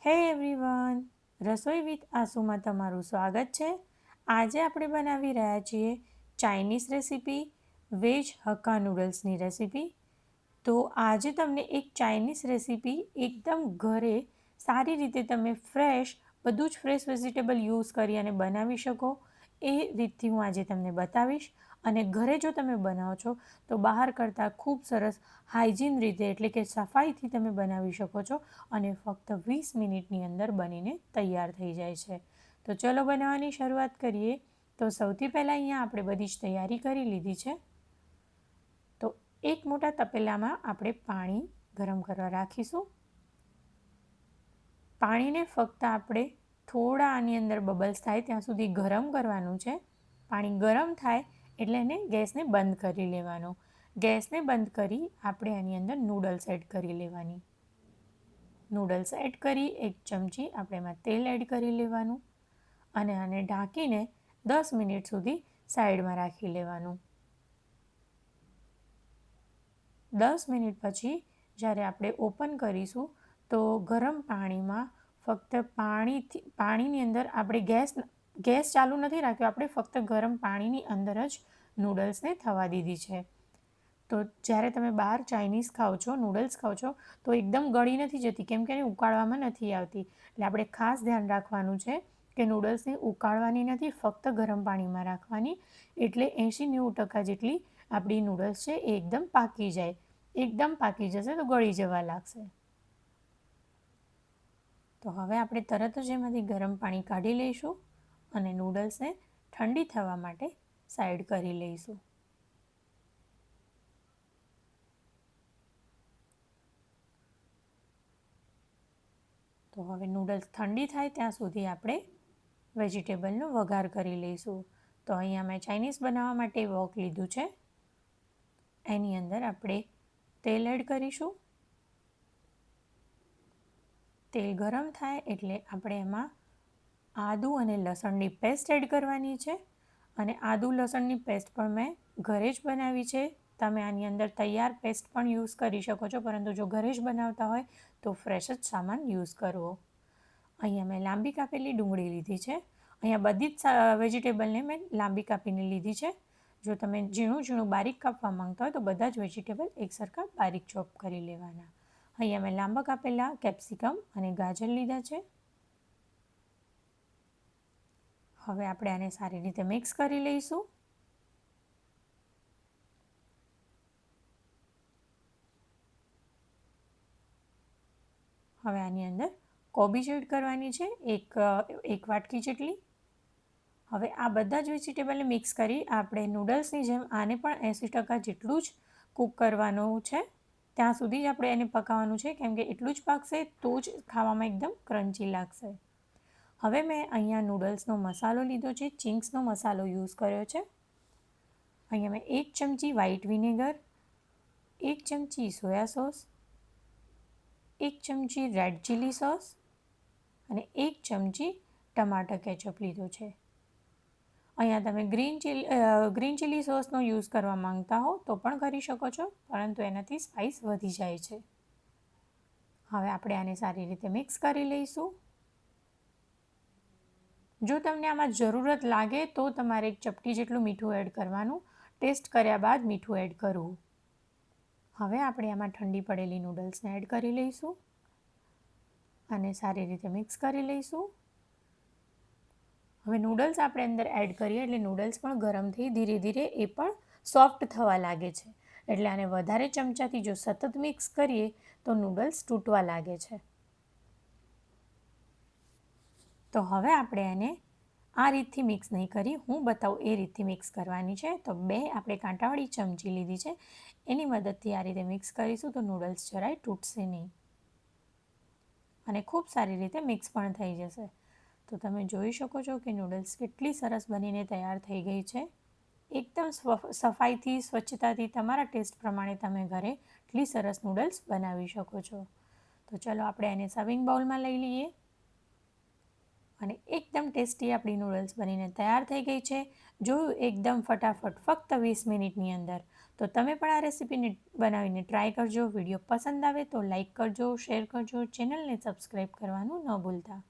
હે એવરીવન, રસોઈ વિથ આસુમાં તમારું સ્વાગત છે। આજે આપણે બનાવી રહ્યા છીએ ચાઇનીઝ રેસીપી, વેજ હક્કા નૂડલ્સની રેસીપી। તો આજે તમને એક ચાઇનીઝ રેસીપી એકદમ ઘરે સારી રીતે તમે બધું જ ફ્રેશ વેજીટેબલ યુઝ કરી અને બનાવી શકો એ રીતથી હું આજે તમને બતાવીશ। અને ઘરે જો તમે બનાવો છો તો બહાર કરતાં ખૂબ સરસ હાઇજીન રીતે એટલે કે સફાઈથી તમે બનાવી શકો છો અને ફક્ત 20 મિનિટની અંદર બનીને તૈયાર થઈ જાય છે। તો ચલો બનાવવાની શરૂઆત કરીએ। તો સૌથી પહેલાં અહીંયા આપણે બધી જ તૈયારી કરી લીધી છે। તો એક મોટા તપેલામાં આપણે પાણી ગરમ કરવા રાખીશું। પાણીને ફક્ત આપણે થોડા આની અંદર બબલ્સ થાય ત્યાં સુધી ગરમ કરવાનું છે। પાણી ગરમ થાય એટલે એને ગેસને બંધ કરી લેવાનો। ગેસને બંધ કરી આપણે આની અંદર નૂડલ્સ એડ કરી લેવાની। નૂડલ્સ એડ કરી 1 ચમચી આપણે એમાં તેલ એડ કરી લેવાનું અને આને ઢાંકીને 10 મિનિટ સુધી સાઈડમાં રાખી લેવાનું। 10 મિનિટ પછી જ્યારે આપણે ઓપન કરીશું તો ગરમ પાણીમાં ફક્ત પાણીની અંદર આપણે ગેસ ચાલુ નથી રાખ્યો, આપણે ફક્ત ગરમ પાણીની અંદર જ નૂડલ્સને થવા દીધી છે। તો જ્યારે તમે બહાર ચાઇનીઝ ખાઓ છો, નૂડલ્સ ખાઓ છો તો એકદમ ગળી નથી જતી કેમ કે એને ઉકાળવામાં નથી આવતી। એટલે આપણે ખાસ ધ્યાન રાખવાનું છે કે નૂડલ્સને ઉકાળવાની નથી, ફક્ત ગરમ પાણીમાં રાખવાની। એટલે 80-90% જેટલી આપણી નૂડલ્સ છે એ એકદમ પાકી જાય। એકદમ પાકી જશે તો ગળી જવા લાગશે। તો હવે આપણે તરત જ એમાંથી ગરમ પાણી કાઢી લઈશું અને નૂડલ્સને ઠંડી થવા માટે સાઈડ કરી લઈશું। તો હવે નૂડલ્સ ઠંડી થાય ત્યાં સુધી આપણે વેજીટેબલનો વઘાર કરી લઈશું। તો અહીંયા મેં ચાઇનીઝ બનાવવા માટે વોક લીધું છે। એની અંદર આપણે તેલ એડ કરીશું। તેલ ગરમ થાય એટલે આપણે એમાં આદું અને લસણની પેસ્ટ એડ કરવાની છે। અને આદું લસણની પેસ્ટ પણ મેં ઘરે જ બનાવી છે। તમે આની અંદર તૈયાર પેસ્ટ પણ યુઝ કરી શકો છો, પરંતુ જો ઘરે જ બનાવતા હોય તો ફ્રેશ જ સામાન યુઝ કરવો। અહીંયા મેં લાંબી કાપેલી ડુંગળી લીધી છે। અહીંયા બધી જ વેજીટેબલને મેં લાંબી કાપીને લીધી છે। જો તમે ઝીણું બારીક કાપવા માંગતા હોય તો બધા જ વેજીટેબલ એકસરખા બારીક ચોપ કરી લેવાના। અહીંયા મેં લાંબા કાપેલા કેપ્સિકમ અને ગાજર લીધા છે। હવે આપણે આને સારી રીતે મિક્સ કરી લઈશું। હવે આની અંદર કોબીજ એડ કરવાની છે, એક વાટકી જેટલી। હવે આ બધા જ વેજીટેબલને મિક્સ કરી આપણે નૂડલ્સની જેમ આને પણ 80% જેટલું જ કૂક કરવાનું છે। ત્યાં સુધી જ આપણે એને પકાવવાનું છે કેમ કે એટલું જ પાકશે તો જ ખાવામાં એકદમ ક્રન્ચી લાગશે। હવે મેં અહીંયા નૂડલ્સનો મસાલો લીધો છે, ચિંગ્સનો મસાલો યુઝ કર્યો છે। અહીંયા મેં 1 ચમચી વ્હાઈટ વિનેગર, 1 ચમચી સોયા સોસ, 1 ચમચી રેડ ચીલી સોસ અને 1 ચમચી ટમાટર કેચઅપ લીધો છે। અહીંયા તમે ગ્રીન ચીલી સોસનો યુઝ કરવા માંગતા હો તો પણ કરી શકો છો, પરંતુ એનાથી સ્પાઇસ વધી જાય છે। હવે આપણે આને સારી રીતે મિક્સ કરી લઈશું। જો તમને આમાં જરૂરત લાગે તો તમારે 1 ચપટી જેટલું મીઠું એડ કરવાનું। ટેસ્ટ કર્યા બાદ મીઠું એડ કરવું। હવે આપણે આમાં ઠંડી પડેલી નૂડલ્સને એડ કરી લઈશું અને સારી રીતે મિક્સ કરી લઈશું। હવે નૂડલ્સ આપણે અંદર એડ કરીએ એટલે નૂડલ્સ પણ ગરમ થઈ ધીરે ધીરે એ પણ સોફ્ટ થવા લાગે છે। એટલે આને વધારે ચમચાથી જો સતત મિક્સ કરીએ તો નૂડલ્સ તૂટવા લાગે છે। તો હવે આપણે એને આ રીતથી મિક્સ નહીં કરી, હું બતાવું એ રીતથી મિક્સ કરવાની છે। તો 2 આપણે કાંટાવાળી ચમચી લીધી છે, એની મદદથી આ રીતે મિક્સ કરીશું તો નૂડલ્સ જરાય તૂટશે નહીં અને ખૂબ સારી રીતે મિક્સ પણ થઈ જશે। તો તમે જોઈ શકો છો કે નૂડલ્સ કેટલી સરસ બનીને તૈયાર થઈ ગઈ છે। એકદમ સફાઈથી, સ્વચ્છતાથી તમારા ટેસ્ટ પ્રમાણે તમે ઘરે એટલી સરસ નૂડલ્સ બનાવી શકો છો। તો ચલો આપણે એને સર્વિંગ બાઉલમાં લઈ લઈએ અને એકદમ ટેસ્ટી આપણી નૂડલ્સ બનીને તૈયાર થઈ ગઈ છે। જોયું એકદમ ફટાફટ, ફક્ત 20 મિનિટની અંદર। તો તમે પણ આ રેસીપીને બનાવીને ટ્રાય કરજો. વિડીયો પસંદ આવે તો લાઇક કરજો, શેર કરજો, ચેનલને સબસ્ક્રાઈબ કરવાનું ન ભૂલતા.